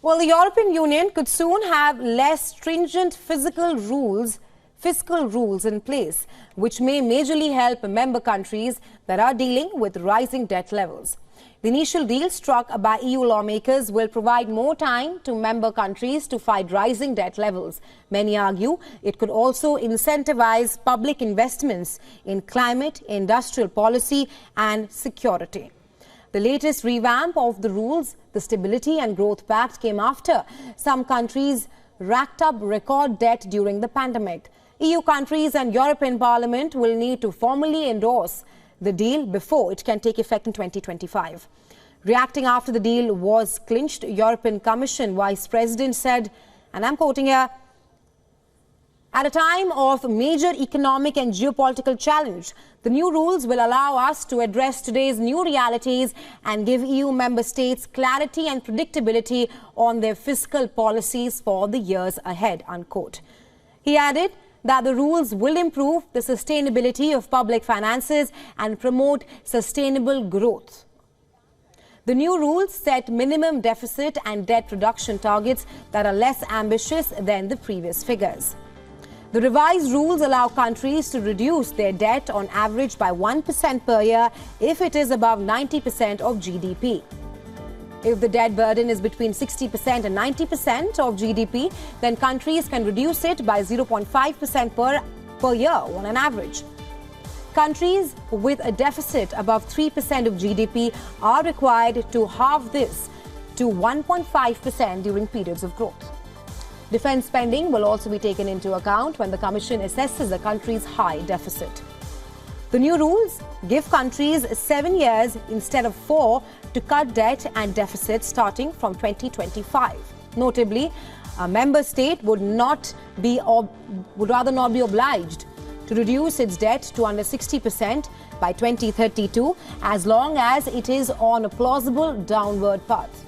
Well, the European Union could soon have less stringent fiscal rules in place, which may majorly help member countries that are dealing with rising debt levels. The initial deal struck by EU lawmakers will provide more time to member countries to fight rising debt levels. Many argue it could also incentivize public investments in climate, industrial policy and security. The latest revamp of the rules, the Stability and Growth Pact, came after some countries racked up record debt during the pandemic. EU countries and European Parliament will need to formally endorse the deal before it can take effect in 2025. Reacting after the deal was clinched, European Commission Vice President said, and I'm quoting here, "At a time of major economic and geopolitical challenge, the new rules will allow us to address today's new realities and give EU member states clarity and predictability on their fiscal policies for the years ahead," unquote. He added that the rules will improve the sustainability of public finances and promote sustainable growth. The new rules set minimum deficit and debt reduction targets that are less ambitious than the previous figures. The revised rules allow countries to reduce their debt on average by 1% per year if it is above 90% of GDP. If the debt burden is between 60% and 90% of GDP, then countries can reduce it by 0.5% per year on an average. Countries with a deficit above 3% of GDP are required to halve this to 1.5% during periods of growth. Defense spending will also be taken into account when the Commission assesses a country's high deficit. The new rules give countries 7 years instead of 4 to cut debt and deficits starting from 2025. Notably, a member state would rather not be obliged to reduce its debt to under 60% by 2032 as long as it is on a plausible downward path.